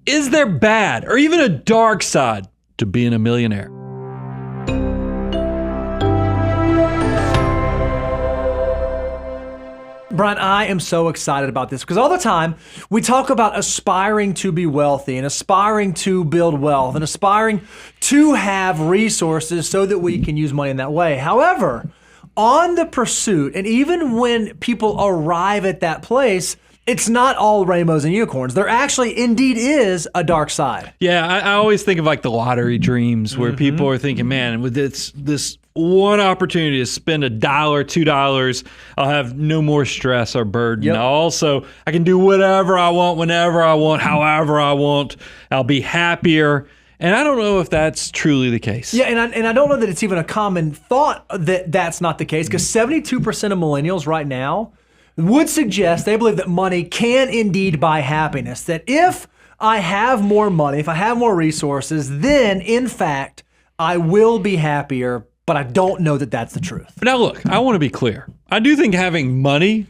Is there bad or even a dark side to being a millionaire? Brian, I am so excited about this because all the time we talk about aspiring to be wealthy and aspiring to build wealth and aspiring to have resources so that we can use money in that way. However, on the pursuit, and even when people arrive at that place, it's not all rainbows and unicorns. There actually indeed is a dark side. Yeah, I always think of like the lottery dreams where people are thinking, man, with this one opportunity to spend $1, $2, I'll have no more stress or burden. Yep. Also, I can do whatever I want, whenever I want, however I want. I'll be happier. And I don't know if that's truly the case. Yeah, and I don't know that it's even a common thought that that's not the case, because 72% of millennials right now would suggest they believe that money can indeed buy happiness. That if I have more money, if I have more resources, then in fact, I will be happier, but I don't know that that's the truth. Now look, I want to be clear. I do think having money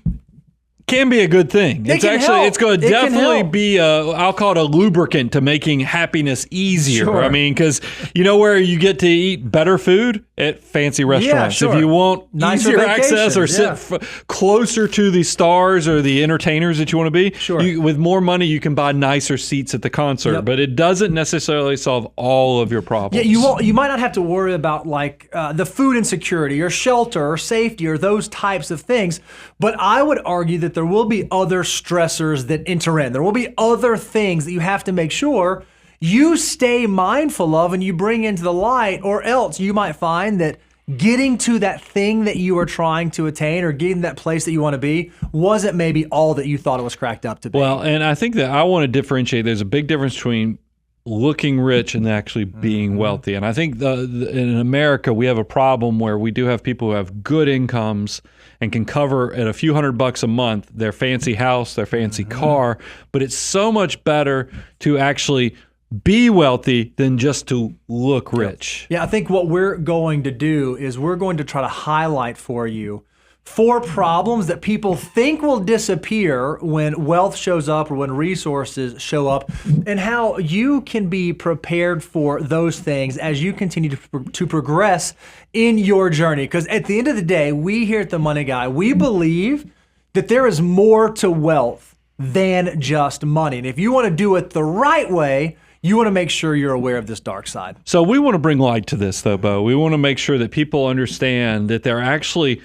can be a good thing. It's going to definitely be I'll call it a lubricant to making happiness easier. Sure. I mean, because you know where you get to eat better food? At fancy restaurants. Sure. If you want Nicer easier access or vacations, sit closer to the stars or the entertainers that you want to be, Sure. With more money, you can buy nicer seats at the concert. Yep. But it doesn't necessarily solve all of your problems. Yeah, you might not have to worry about like the food insecurity or shelter or safety or those types of things. But I would argue that there will be other stressors that enter in. There will be other things that you have to make sure you stay mindful of and you bring into the light, or else you might find that getting to that thing that you are trying to attain or getting that place that you want to be wasn't maybe all that you thought it was cracked up to be. Well, and I think that I want to differentiate. There's a big difference between looking rich and actually being wealthy. And I think in America, we have a problem where we do have people who have good incomes and can cover at a few $100 a month their fancy house, their fancy car. But it's so much better to actually be wealthy than just to look rich. Yeah, I think what we're going to do is we're going to try to highlight for you 4 problems that people think will disappear when wealth shows up or when resources show up, and how you can be prepared for those things as you continue to progress in your journey. Because at the end of the day, we here at The Money Guy, we believe that there is more to wealth than just money. And if you want to do it the right way, you want to make sure you're aware of this dark side. So we want to bring light to this, though, Bo. We want to make sure that people understand that there actually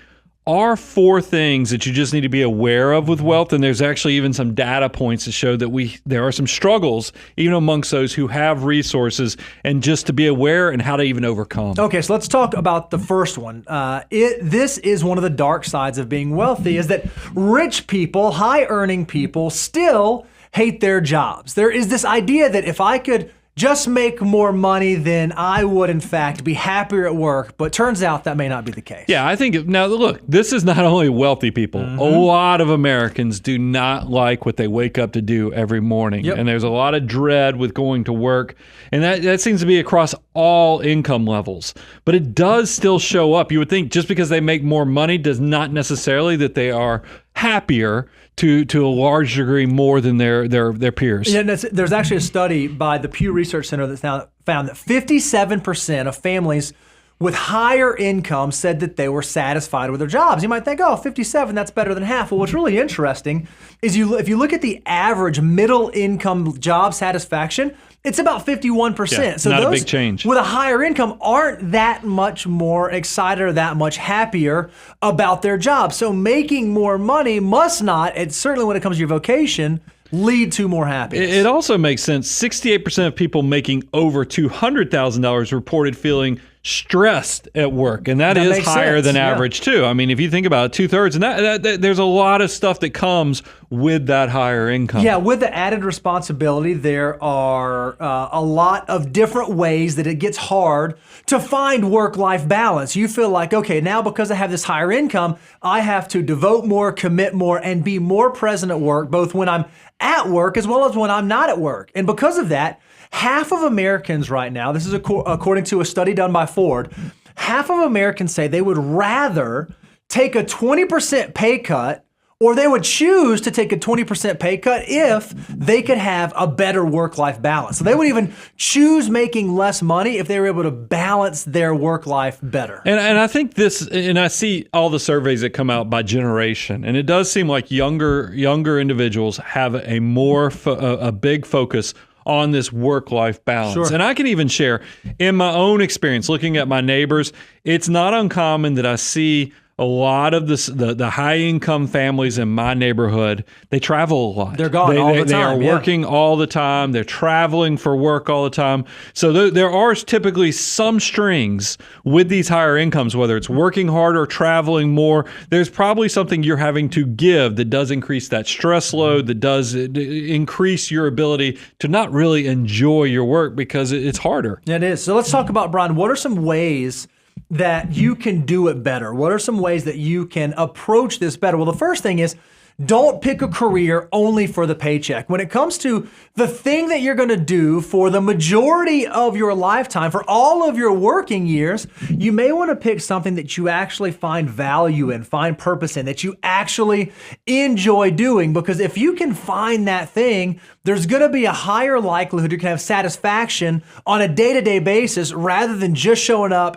are 4 things that you just need to be aware of with wealth, and there's actually even some data points to show that there are some struggles even amongst those who have resources, and just to be aware and how to even overcome. Okay, so let's talk about the first one. This is one of the dark sides of being wealthy, is that rich people, high-earning people, still hate their jobs. There is this idea that if I could just make more money, then I would, in fact, be happier at work. But turns out that may not be the case. Yeah, I think, now look, this is not only wealthy people. A lot of Americans do not like what they wake up to do every morning. Yep. And there's a lot of dread with going to work. And that seems to be across all income levels. But it does still show up. You would think just because they make more money does not necessarily that they are happier to a large degree more than their peers. Yeah, there's actually a study by the Pew Research Center that found that 57% of families with higher income said that they were satisfied with their jobs. You might think, oh, 57, that's better than half. Well, what's really interesting is if you look at the average middle income job satisfaction, it's about 51%. Yeah, so not those a big change. With a higher income aren't that much more excited or that much happier about their job. So making more money must not, and certainly when it comes to your vocation, lead to more happiness. It also makes sense. 68% of people making over $200,000 reported feeling stressed at work, and that is higher than average too. I mean, if you think about it, 2/3, and that there's a lot of stuff that comes with that higher income. Yeah, with the added responsibility, there are a lot of different ways that it gets hard to find work-life balance. You feel like, okay, now because I have this higher income, I have to devote more, commit more, and be more present at work, both when I'm at work as well as when I'm not at work. And because of that, half of Americans right now, this is according to a study done by Ford, half of Americans say they would rather take a 20% pay cut or they would choose to take a 20% pay cut if they could have a better work-life balance. So they would even choose making less money if they were able to balance their work-life better. And I think this, and I see all the surveys that come out by generation, and it does seem like younger individuals have a big focus on this work-life balance. Sure. And I can even share in my own experience, looking at my neighbors, it's not uncommon that I see a lot of the high-income families in my neighborhood, they travel a lot. They're gone all the time. They are working all the time. They're traveling for work all the time. So there are typically some strings with these higher incomes, whether it's working harder, traveling more. There's probably something you're having to give that does increase that stress load, that does increase your ability to not really enjoy your work because it's harder. It is. So let's talk about, Brian, what are some ways that you can do it better? What are some ways that you can approach this better? Well, the first thing is, don't pick a career only for the paycheck. When it comes to the thing that you're going to do for the majority of your lifetime, for all of your working years, you may want to pick something that you actually find value in, find purpose in, that you actually enjoy doing. Because if you can find that thing, there's going to be a higher likelihood you can have satisfaction on a day-to-day basis rather than just showing up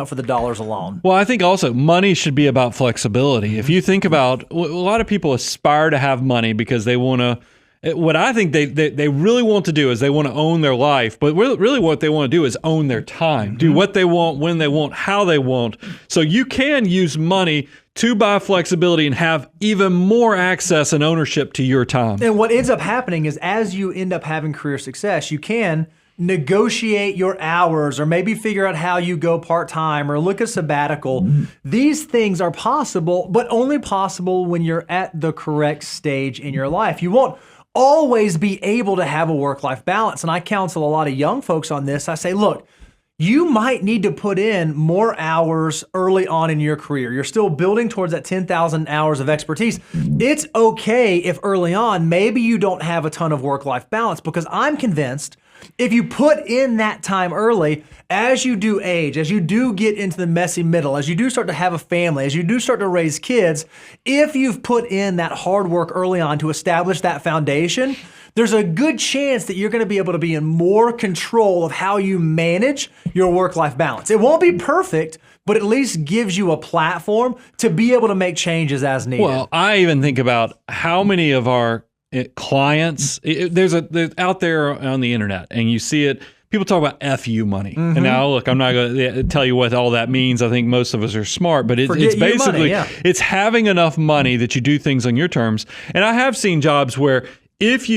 for the dollars alone. Well, I think also money should be about flexibility. If you think about, a lot of people aspire to have money because they want to, what I think they really want to do is they want to own their life, but really what they want to do is own their time, do what they want, when they want, how they want. So you can use money to buy flexibility and have even more access and ownership to your time. And what ends up happening is as you end up having career success, you can negotiate your hours or maybe figure out how you go part-time or look at sabbatical. These things are possible, but only possible when you're at the correct stage in your life. You won't always be able to have a work-life balance. And I counsel a lot of young folks on this. I say, look, you might need to put in more hours early on in your career. You're still building towards that 10,000 hours of expertise. It's okay if early on, maybe you don't have a ton of work-life balance, because I'm convinced if you put in that time early, as you do age, as you do get into the messy middle, as you do start to have a family, as you do start to raise kids, if you've put in that hard work early on to establish that foundation, there's a good chance that you're going to be able to be in more control of how you manage your work-life balance. It won't be perfect, but at least gives you a platform to be able to make changes as needed. Well, I even think about how many of our clients, there's out there on the internet, and you see it. People talk about FU money. And now, look, I'm not going to tell you what all that means. I think most of us are smart, but it's basically, it's having enough money that you do things on your terms. And I have seen jobs where if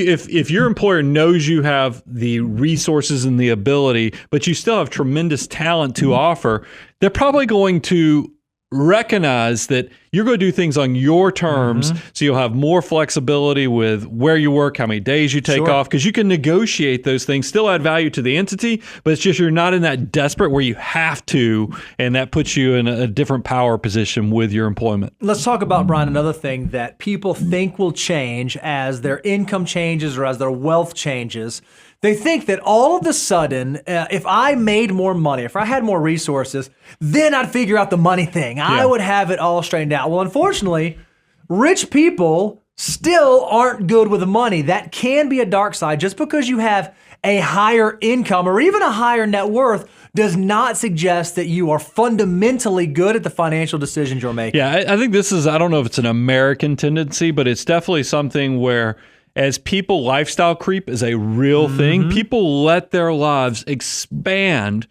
your employer knows you have the resources and the ability, but you still have tremendous talent to offer, they're probably going to recognize that you're going to do things on your terms, so you'll have more flexibility with where you work, how many days you take off, because you can negotiate those things, still add value to the entity, but it's just you're not in that desperate where you have to, and that puts you in a different power position with your employment. Let's talk about, Brian, another thing that people think will change as their income changes or as their wealth changes. They think that all of a sudden, if I made more money, if I had more resources, then I'd figure out the money thing. I would have it all straightened out. Well, unfortunately, rich people still aren't good with money. That can be a dark side. Just because you have a higher income or even a higher net worth does not suggest that you are fundamentally good at the financial decisions you're making. Yeah, I think this is, I don't know if it's an American tendency, but it's definitely something where as people, lifestyle creep is a real thing. People let their lives expand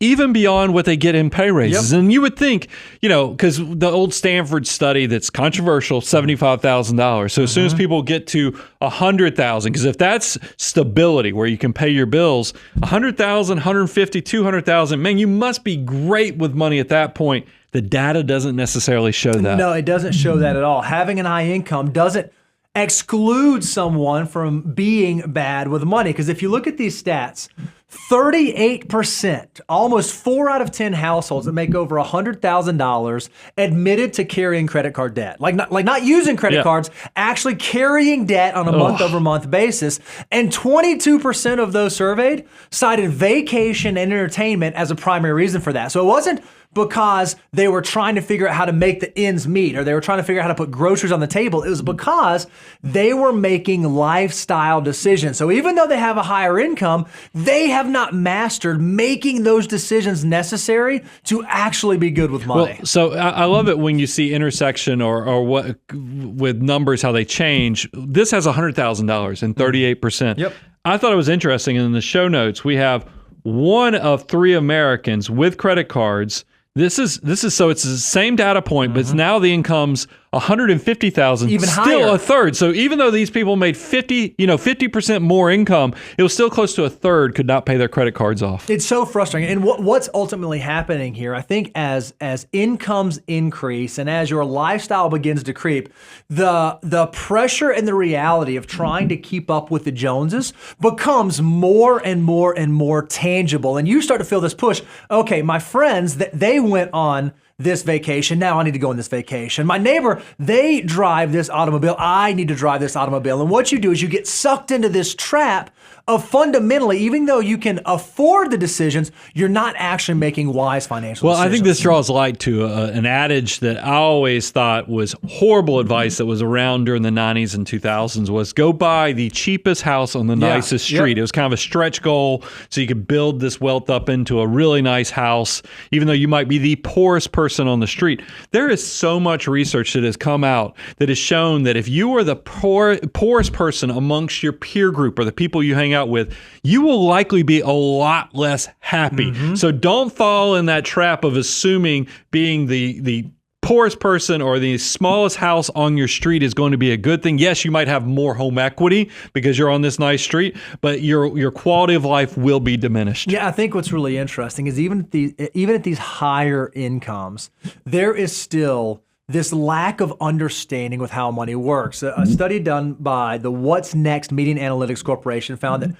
even beyond what they get in pay raises. And you would think, because the old Stanford study that's controversial, $75,000. So as soon as people get to $100,000, because if that's stability where you can pay your bills, $100,000, $150,000, $200,000, man, you must be great with money at that point. The data doesn't necessarily show that. No, it doesn't show that at all. Having an high income doesn't exclude someone from being bad with money. Because if you look at these stats, 38%, almost 4 out of 10 households that make over $100,000 admitted to carrying credit card debt. Like not using credit cards, actually carrying debt on a month-over-month basis. And 22% of those surveyed cited vacation and entertainment as a primary reason for that. So it wasn't because they were trying to figure out how to make the ends meet, or they were trying to figure out how to put groceries on the table. It was because they were making lifestyle decisions. So even though they have a higher income, they have not mastered making those decisions necessary to actually be good with money. Well, so I love it when you see intersection or what with numbers, how they change. This has $100,000 and 38%. Yep. I thought it was interesting. In the show notes, we have 1 of 3 Americans with credit cards. This is so it's the same data point, but it's now the income's 150,000, even still higher. a third. So even though these people made 50% more income, it was still close to a third could not pay their credit cards off. It's so frustrating. And what's ultimately happening here, I think as incomes increase and as your lifestyle begins to creep, the pressure and the reality of trying to keep up with the Joneses becomes more and more and more tangible. And you start to feel this push. Okay, my friends, they went on this vacation. Now I need to go on this vacation. My neighbor, they drive this automobile. I need to drive this automobile. And what you do is you get sucked into this trap of fundamentally, even though you can afford the decisions, you're not actually making wise financial decisions. Well, I think this draws light to an adage that I always thought was horrible advice that was around during the 90s and 2000s was go buy the cheapest house on the nicest street. It was kind of a stretch goal so you could build this wealth up into a really nice house, even though you might be the poorest person on the street. There is so much research that has come out that has shown that if you are the poorest person amongst your peer group or the people you hang out with, you will likely be a lot less happy. So don't fall in that trap of assuming being the poorest person or the smallest house on your street is going to be a good thing. Yes, you might have more home equity because you're on this nice street, but your quality of life will be diminished. Yeah, I think what's really interesting is even at these higher incomes, there is still this lack of understanding with how money works. A study done by the What's Next Media Analytics Corporation found that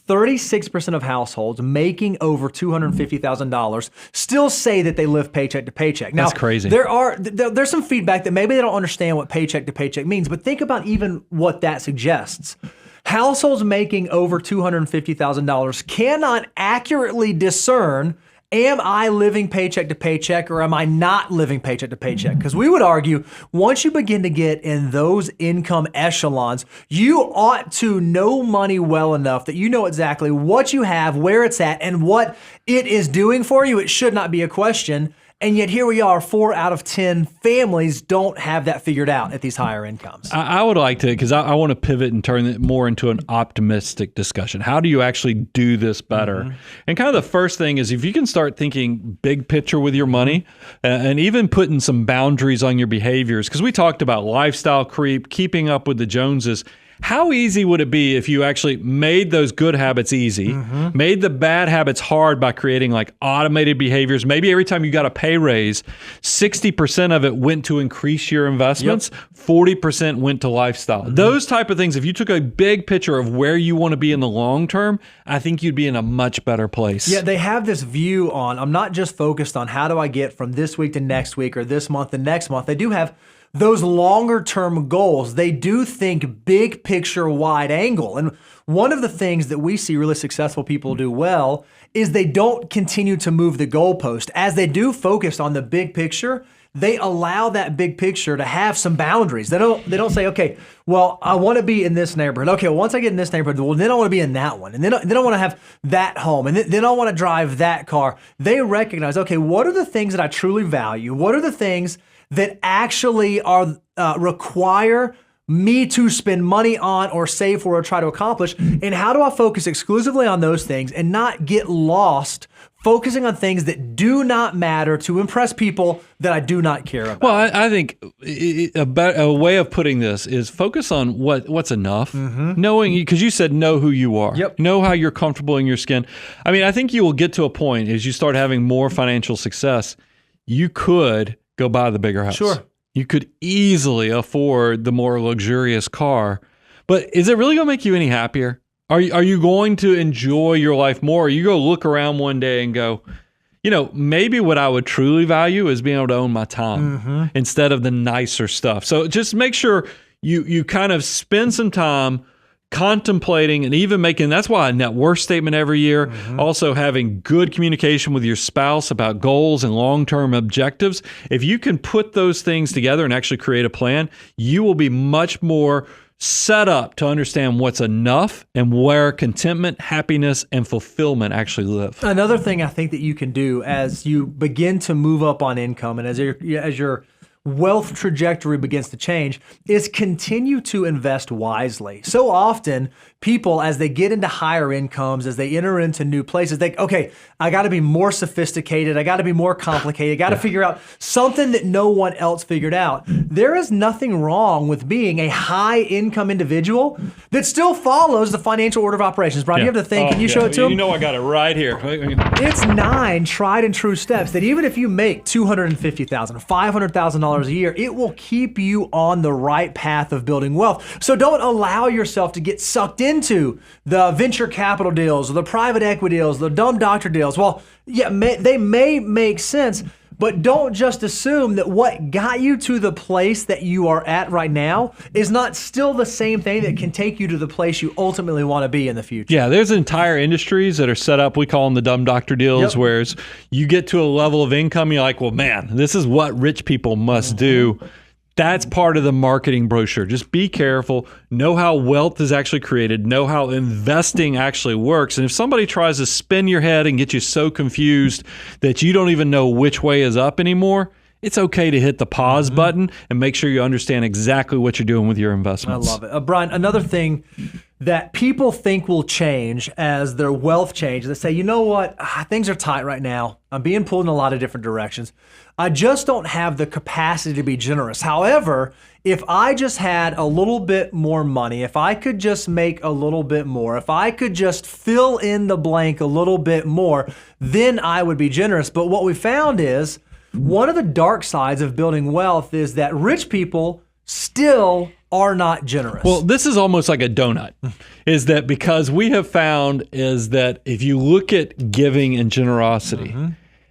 36% of households making over $250,000 still say that they live paycheck to paycheck. Now, that's crazy. There's some feedback that maybe they don't understand what paycheck to paycheck means, but think about even what that suggests. Households making over $250,000 cannot accurately discern, am I living paycheck to paycheck or am I not living paycheck to paycheck? Because we would argue once you begin to get in those income echelons, you ought to know money well enough that you know exactly what you have, where it's at, and what it is doing for you. It should not be a question. And yet here we are, 4 out of 10 families don't have that figured out at these higher incomes. I would like to, because I want to pivot and turn it more into an optimistic discussion. How do you actually do this better? And kind of the first thing is if you can start thinking big picture with your money and even putting some boundaries on your behaviors, because we talked about lifestyle creep, keeping up with the Joneses. How easy would it be if you actually made those good habits easy, made the bad habits hard by creating like automated behaviors? Maybe every time you got a pay raise, 60% of it went to increase your investments, 40% went to lifestyle. Those type of things, if you took a big picture of where you want to be in the long term, I think you'd be in a much better place. Yeah, they have this view on, I'm not just focused on how do I get from this week to next week or this month to next month. They do have those longer term goals. They do think big picture, wide angle. And one of the things that we see really successful people do well is they don't continue to move the goalpost. As they do focus on the big picture, they allow that big picture to have some boundaries. They don't say, okay, well, I want to be in this neighborhood. Okay, well, once I get in this neighborhood, well, then I want to be in that one. And then I want to have that home. And then I want to drive that car. They recognize, okay, what are the things that I truly value? What are the things that actually are require me to spend money on or save for or try to accomplish? And how do I focus exclusively on those things and not get lost focusing on things that do not matter to impress people that I do not care about? Well, I think a way of putting this is focus on what's enough, knowing, because you said know who you are, know how you're comfortable in your skin. I mean, I think you will get to a point as you start having more financial success, you could go buy the bigger house. Sure. You could easily afford the more luxurious car, but is it really going to make you any happier? Are you going to enjoy your life more? Or you go look around one day and go, you know, maybe what I would truly value is being able to own my time instead of the nicer stuff. So just make sure you kind of spend some time contemplating and even making, that's why a net worth statement every year, also having good communication with your spouse about goals and long-term objectives. If you can put those things together and actually create a plan, you will be much more set up to understand what's enough and where contentment, happiness, and fulfillment actually live. Another thing I think that you can do as you begin to move up on income and as your wealth trajectory begins to change is continue to invest wisely. So often people, as they get into higher incomes, as they enter into new places, they, okay, I got to be more sophisticated. I got to be more complicated. I got to figure out something that no one else figured out. There is nothing wrong with being a high income individual that still follows the financial order of operations. Brian, you have the thing. Can you show it to him? You know I got it right here. It's 9 tried and true steps that even if you make $250,000, $500,000 a year, it will keep you on the right path of building wealth. So don't allow yourself to get sucked into the venture capital deals, or the private equity deals, the dumb doctor deals. Well, yeah, they may make sense, but don't just assume that what got you to the place that you are at right now is not still the same thing that can take you to the place you ultimately want to be in the future. Yeah, there's entire industries that are set up, we call them the dumb doctor deals, whereas you get to a level of income, you're like, well, man, this is what rich people must do. That's part of the marketing brochure. Just be careful, know how wealth is actually created, know how investing actually works. And if somebody tries to spin your head and get you so confused that you don't even know which way is up anymore, it's okay to hit the pause button and make sure you understand exactly what you're doing with your investments. I love it. Brian, another thing that people think will change as their wealth changes, they say, you know what, things are tight right now. I'm being pulled in a lot of different directions. I just don't have the capacity to be generous. However, if I just had a little bit more money, if I could just make a little bit more, if I could just fill in the blank a little bit more, then I would be generous. But what we found is one of the dark sides of building wealth is that rich people still are not generous. Well, this is almost like a donut, is that because we have found is that if you look at giving and generosity,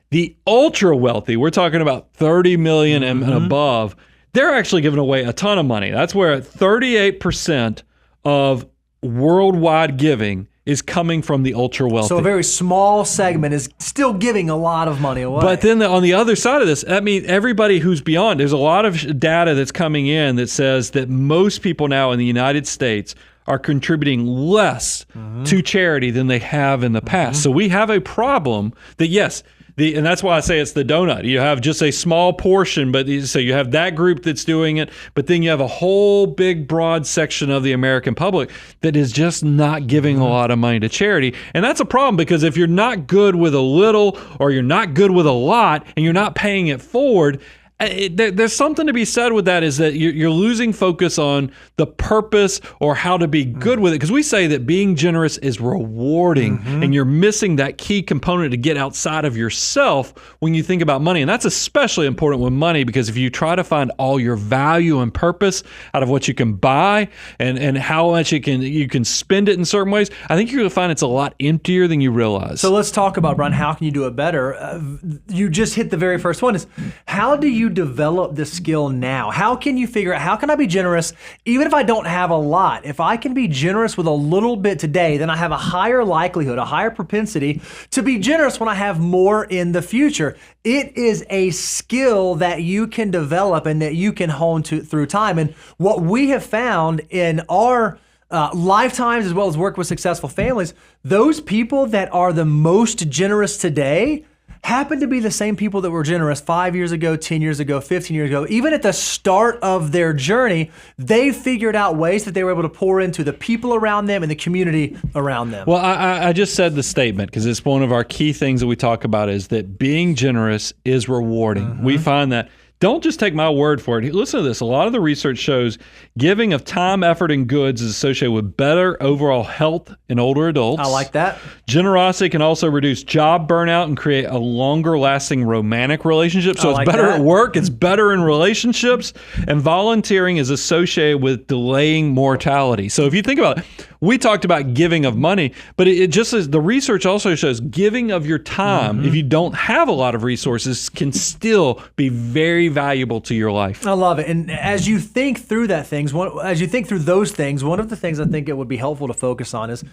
the ultra wealthy, we're talking about 30 million and above, they're actually giving away a ton of money. That's where 38% of worldwide giving is coming from the ultra wealthy. So a very small segment is still giving a lot of money away. But then on the other side of this, I mean, everybody who's beyond, there's a lot of data that's coming in that says that most people now in the United States are contributing less to charity than they have in the past. So we have a problem that, yes, and that's why I say it's the donut. You have just a small portion, but so you have that group that's doing it, but then you have a whole big, broad section of the American public that is just not giving a lot of money to charity. And that's a problem because if you're not good with a little or you're not good with a lot and you're not paying it forward, there's something to be said with that, is that you're losing focus on the purpose or how to be good with it. Because we say that being generous is rewarding, and you're missing that key component to get outside of yourself when you think about money. And that's especially important with money, because if you try to find all your value and purpose out of what you can buy and how much you can spend it in certain ways, I think you're going to find it's a lot emptier than you realize. So let's talk about, Brian, how can you do it better? You just hit the very first one, is how do you develop the skill now? How can you figure out, how can I be generous even if I don't have a lot? If I can be generous with a little bit today, then I have a higher likelihood, a higher propensity to be generous when I have more in the future. It is a skill that you can develop and that you can hone through time. And what we have found in our lifetimes, as well as work with successful families, those people that are the most generous today happen to be the same people that were generous 5 years ago, 10 years ago, 15 years ago. Even at the start of their journey, they figured out ways that they were able to pour into the people around them and the community around them. Well, I just said the statement because it's one of our key things that we talk about, is that being generous is rewarding. We find that. Don't just take my word for it. Listen to this. A lot of the research shows giving of time, effort, and goods is associated with better overall health in older adults. I like that. Generosity can also reduce job burnout and create a longer lasting romantic relationship. So it's better at work, it's better in relationships. And volunteering is associated with delaying mortality. So if you think about it, we talked about giving of money, but it just as the research also shows giving of your time, if you don't have a lot of resources, can still be very valuable to your life. I love it. And as you think through those things, one of the things I think it would be helpful to focus on is,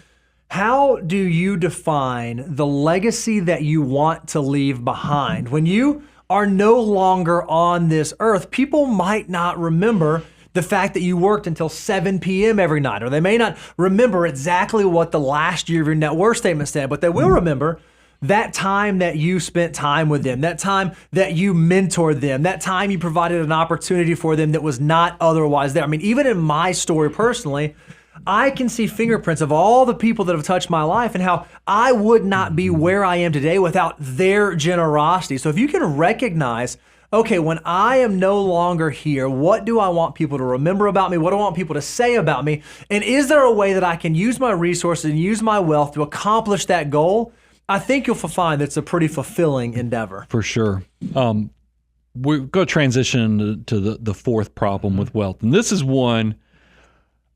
how do you define the legacy that you want to leave behind? When you are no longer on this earth, people might not remember the fact that you worked until 7 p.m. every night, or they may not remember exactly what the last year of your net worth statement said, but they will remember that time that you spent time with them, that time that you mentored them, that time you provided an opportunity for them that was not otherwise there. I mean, even in my story personally, I can see fingerprints of all the people that have touched my life and how I would not be where I am today without their generosity. So if you can recognize, okay, when I am no longer here, what do I want people to remember about me? What do I want people to say about me? And is there a way that I can use my resources and use my wealth to accomplish that goal? I think you'll find that it's a pretty fulfilling endeavor. For sure. We're going to transition to the fourth problem with wealth. And this is one,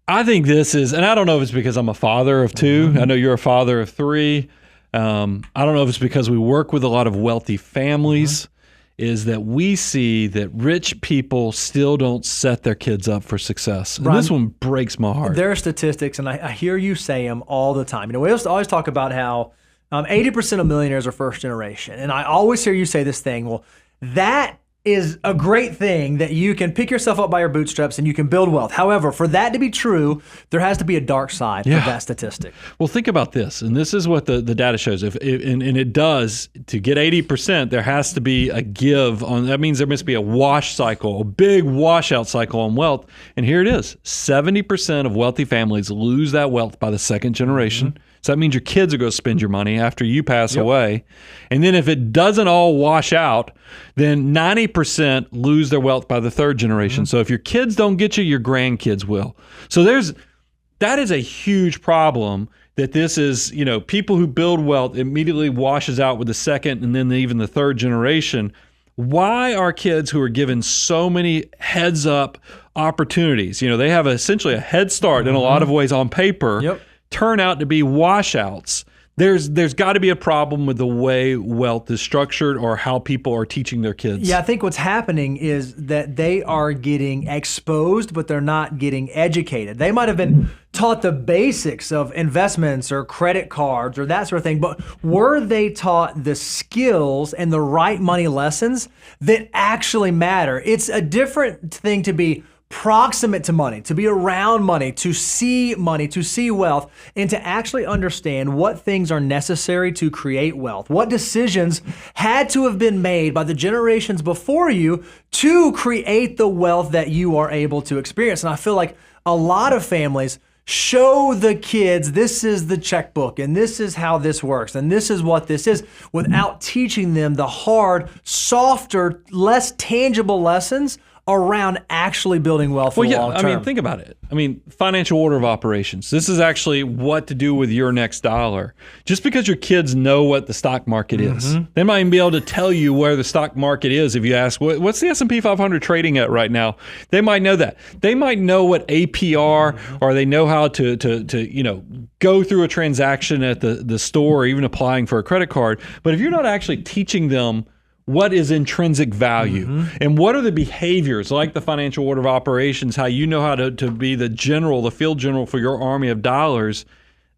I think this is, and I don't know if it's because I'm a father of two. I know you're a father of three. I don't know if it's because we work with a lot of wealthy families, is that we see that rich people still don't set their kids up for success. And this one breaks my heart. There are statistics, and I hear you say them all the time. You know, we always talk about how 80% of millionaires are first generation. And I always hear you say this thing, well, that is a great thing that you can pick yourself up by your bootstraps and you can build wealth. However, for that to be true, there has to be a dark side of that statistic. Well, think about this, and this is what the data shows. And it does, to get 80%, there has to be a give on. That means there must be a wash cycle, a big washout cycle on wealth. And here it is: 70% of wealthy families lose that wealth by the second generation. So that means your kids are going to spend your money after you pass away. And then if it doesn't all wash out, then 90% lose their wealth by the third generation. So if your kids don't get you, your grandkids will. So that is a huge problem, that this is, people who build wealth immediately washes out with the second and then even the third generation. Why are kids who are given so many heads up opportunities, they have essentially a head start in a lot of ways on paper, turn out to be washouts? There's got to be a problem with the way wealth is structured or how people are teaching their kids. Yeah, I think what's happening is that they are getting exposed, but they're not getting educated. They might have been taught the basics of investments or credit cards or that sort of thing, but were they taught the skills and the right money lessons that actually matter? It's a different thing to be proximate to money, to be around money, to see wealth, and to actually understand what things are necessary to create wealth. What decisions had to have been made by the generations before you to create the wealth that you are able to experience. And I feel like a lot of families show the kids, this is the checkbook, and this is how this works, and this is what this is, without teaching them the hard, softer, less tangible lessons around actually building wealth for the long term. I mean, think about it. I mean, financial order of operations. This is actually what to do with your next dollar. Just because your kids know what the stock market is, they might even be able to tell you where the stock market is. If you ask, what's the S&P 500 trading at right now? They might know that. They might know what APR, or they know how to go through a transaction at the store, or even applying for a credit card. But if you're not actually teaching them what is intrinsic value and what are the behaviors, like the financial order of operations, how you know how to be the field general for your army of dollars,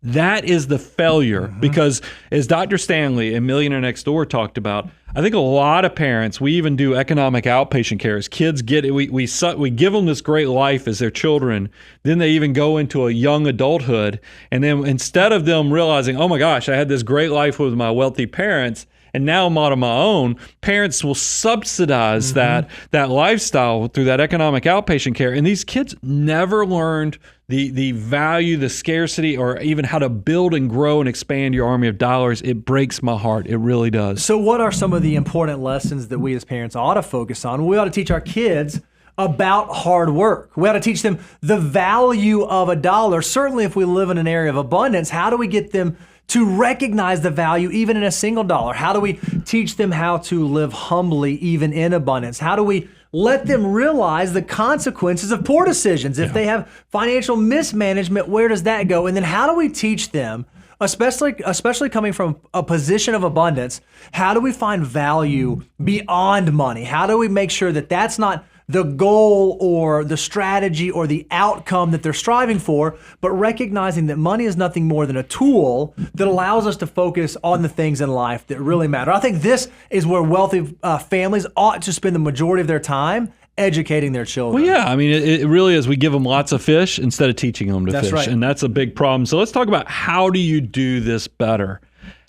that is the failure. Because as Dr. Stanley and Millionaire Next Door talked about, I think a lot of parents, we even do economic outpatient care. As kids get it, we give them this great life as their children. Then they even go into a young adulthood. And then instead of them realizing, oh my gosh, I had this great life with my wealthy parents, and now I'm on my own, parents will subsidize that lifestyle through that economic outpatient care. And these kids never learned the value, the scarcity, or even how to build and grow and expand your army of dollars. It breaks my heart. It really does. So what are some of the important lessons that we as parents ought to focus on? We ought to teach our kids about hard work. We ought to teach them the value of a dollar. Certainly if we live in an area of abundance, how do we get them to recognize the value even in a single dollar? How do we teach them how to live humbly even in abundance? How do we let them realize the consequences of poor decisions. If they have financial mismanagement, where does that go? And then how do we teach them, especially coming from a position of abundance, how do we find value beyond money? How do we make sure that that's not the goal or the strategy or the outcome that they're striving for, but recognizing that money is nothing more than a tool that allows us to focus on the things in life that really matter. I think this is where wealthy families ought to spend the majority of their time educating their children. Well, yeah, I mean, it really is. We give them lots of fish instead of teaching them to fish, right. And that's a big problem. So let's talk about how do you do this better?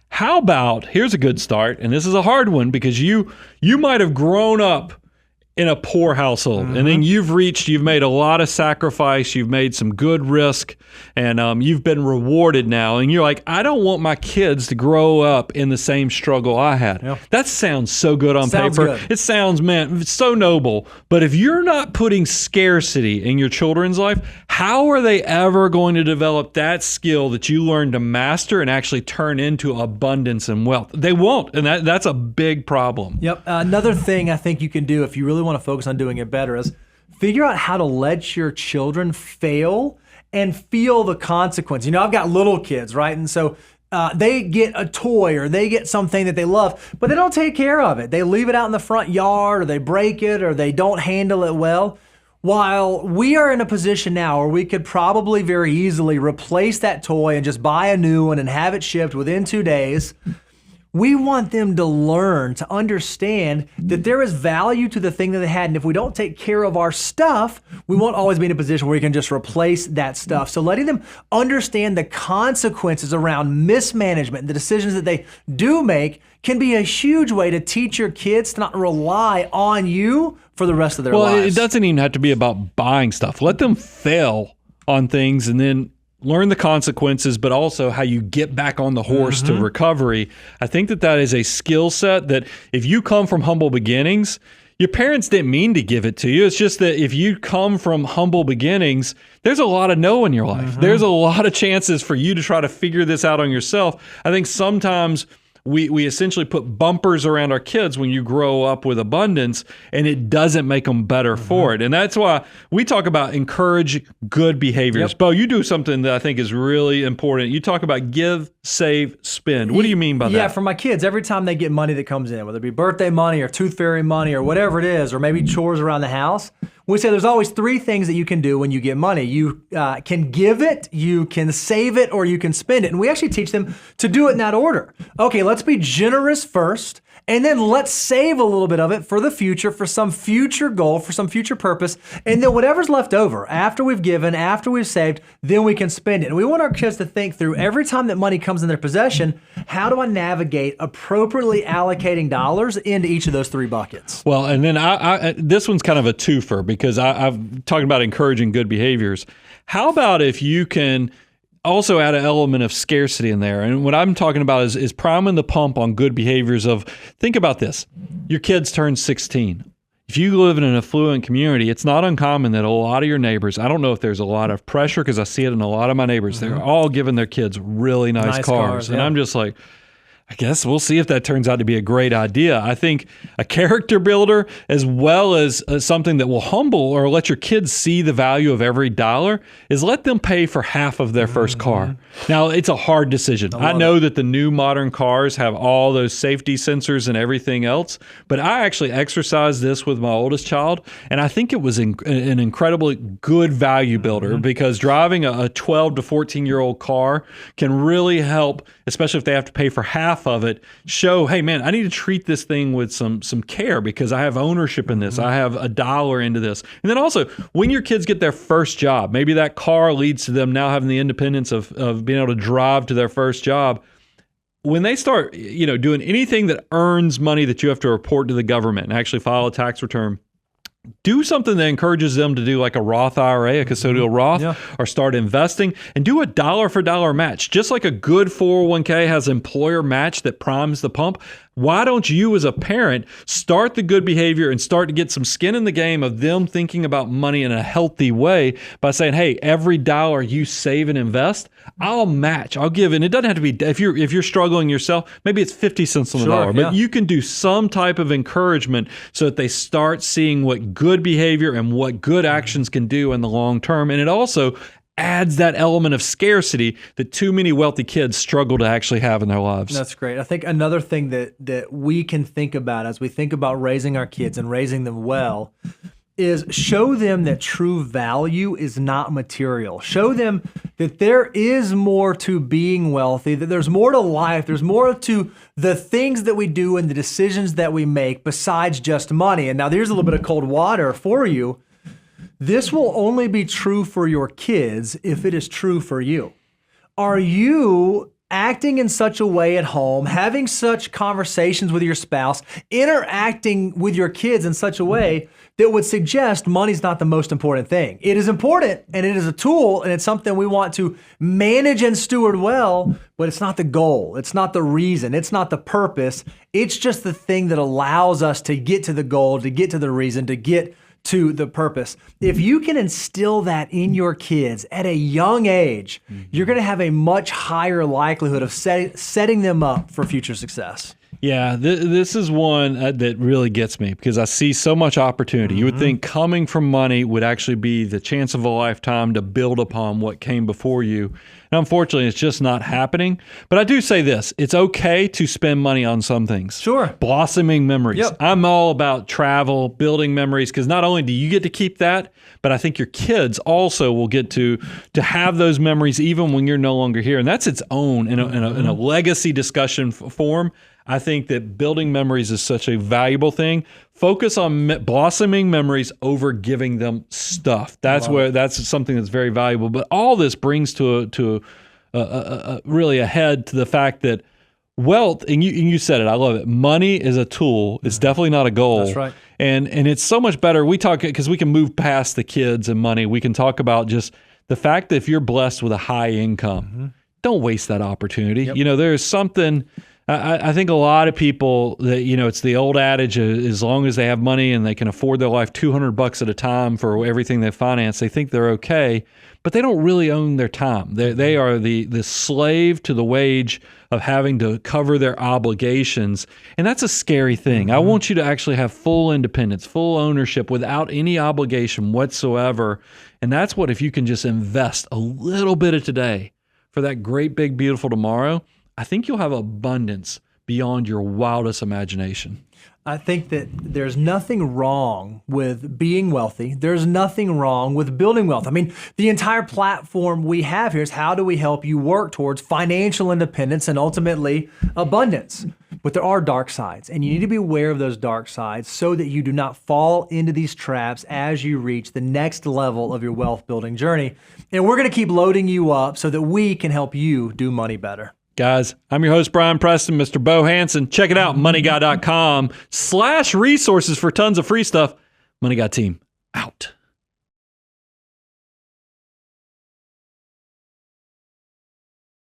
How about, here's a good start, and this is a hard one because you might have grown up in a poor household, and then you've made a lot of sacrifice, you've made some good risk, and you've been rewarded now, and you're like, I don't want my kids to grow up in the same struggle I had. Yeah. That sounds so good on paper. Good. It sounds, man, it's so noble, but if you're not putting scarcity in your children's life, how are they ever going to develop that skill that you learned to master and actually turn into abundance and wealth? They won't, and that's a big problem. Yep. Another thing I think you can do if you really want to focus on doing it better is figure out how to let your children fail and feel the consequence. You know, I've got little kids, right? And so they get a toy or they get something that they love, but they don't take care of it. They leave it out in the front yard, or they break it, or they don't handle it well. While we are in a position now where we could probably very easily replace that toy and just buy a new one and have it shipped within 2 days, we want them to learn, to understand that there is value to the thing that they had. And if we don't take care of our stuff, we won't always be in a position where we can just replace that stuff. So letting them understand the consequences around mismanagement, the decisions that they do make, can be a huge way to teach your kids to not rely on you for the rest of their lives. Well, it doesn't even have to be about buying stuff. Let them fail on things and then learn the consequences, but also how you get back on the horse to recovery. I think that is a skill set that if you come from humble beginnings, your parents didn't mean to give it to you. It's just that if you come from humble beginnings, there's a lot of no in your life. There's a lot of chances for you to try to figure this out on yourself. I think sometimes we essentially put bumpers around our kids when you grow up with abundance, and it doesn't make them better for it. And that's why we talk about encourage good behaviors. Bo, you do something that I think is really important. You talk about give, save, spend. What do you mean by that? Yeah, for my kids, every time they get money that comes in, whether it be birthday money or tooth fairy money or whatever it is, or maybe chores around the house, we say there's always 3 things that you can do when you get money. You can give it, you can save it, or you can spend it. And we actually teach them to do it in that order. Okay, let's be generous first, and then let's save a little bit of it for the future, for some future goal, for some future purpose. And then whatever's left over, after we've given, after we've saved, then we can spend it. And we want our kids to think through every time that money comes in their possession, how do I navigate appropriately allocating dollars into each of those 3 buckets? Well, and then I this one's kind of a twofer because I've talked about encouraging good behaviors. How about if you can also add an element of scarcity in there? And what I'm talking about is priming the pump on good behaviors of, think about this. Your kids turn 16. If you live in an affluent community, it's not uncommon that a lot of your neighbors, I don't know if there's a lot of pressure because I see it in a lot of my neighbors, they're all giving their kids really nice cars. And I'm just like, I guess we'll see if that turns out to be a great idea. I think a character builder, as well as something that will humble or let your kids see the value of every dollar, is let them pay for half of their first car. Now, it's a hard decision. I know that the new modern cars have all those safety sensors and everything else, but I actually exercised this with my oldest child, and I think it was an incredibly good value builder because driving a 12 to 14-year-old car can really help, especially if they have to pay for half of it, show, hey man, I need to treat this thing with some care because I have ownership in this. I have $1 into this. And then also, when your kids get their first job, maybe that car leads to them now having the independence of being able to drive to their first job. When they start, doing anything that earns money that you have to report to the government and actually file a tax return, do something that encourages them to do like a Roth IRA, a custodial Roth, or start investing and do a dollar for dollar match. Just like a good 401k has employer match that primes the pump, why don't you as a parent start the good behavior and start to get some skin in the game of them thinking about money in a healthy way by saying, hey, every dollar you save and invest, I'll match, I'll give. And it doesn't have to be, if you're struggling yourself, maybe it's 50 cents on the dollar, but you can do some type of encouragement so that they start seeing what of good behavior and what good actions can do in the long term. And it also adds that element of scarcity that too many wealthy kids struggle to actually have in their lives. That's great. I think another thing that we can think about as we think about raising our kids and raising them well is show them that true value is not material. Show them that there is more to being wealthy, that there's more to life, there's more to the things that we do and the decisions that we make besides just money. And now there's a little bit of cold water for you. This will only be true for your kids if it is true for you. Are you acting in such a way at home, having such conversations with your spouse, interacting with your kids in such a way that would suggest money's not the most important thing? It is important, and it is a tool, and it's something we want to manage and steward well, but it's not the goal. It's not the reason. It's not the purpose. It's just the thing that allows us to get to the goal, to get to the reason, to get to the purpose. If you can instill that in your kids at a young age, you're going to have a much higher likelihood of setting them up for future success. Yeah, this is one that really gets me because I see so much opportunity. You would think coming from money would actually be the chance of a lifetime to build upon what came before you. And unfortunately, it's just not happening. But I do say this, it's okay to spend money on some things. Sure. Blossoming memories. Yep. I'm all about travel, building memories, because not only do you get to keep that, but I think your kids also will get to have those memories even when you're no longer here. And that's its own, in a legacy discussion form. I think that building memories is such a valuable thing. Focus on blossoming memories over giving them stuff. That's something that's very valuable. But all this brings to really a head to the fact that wealth, and you said it, I love it. Money is a tool. It's definitely not a goal. That's right. And it's so much better. We talk, because we can move past the kids and money. We can talk about just the fact that if you're blessed with a high income, don't waste that opportunity. Yep. You know, there's something. I think a lot of people that, it's the old adage, as long as they have money and they can afford their life $200 at a time for everything they finance, they think they're okay, but they don't really own their time. They are the slave to the wage of having to cover their obligations. And that's a scary thing. I want you to actually have full independence, full ownership without any obligation whatsoever. And that's what, if you can just invest a little bit of today for that great, big, beautiful tomorrow, I think you'll have abundance beyond your wildest imagination. I think that there's nothing wrong with being wealthy. There's nothing wrong with building wealth. I mean, the entire platform we have here is how do we help you work towards financial independence and ultimately abundance. But there are dark sides, and you need to be aware of those dark sides so that you do not fall into these traps as you reach the next level of your wealth building journey. And we're going to keep loading you up so that we can help you do money better. Guys, I'm your host, Brian Preston, Mr. Bo Hansen. Check it out, moneyguy.com/resources for tons of free stuff. Money Guy team, out.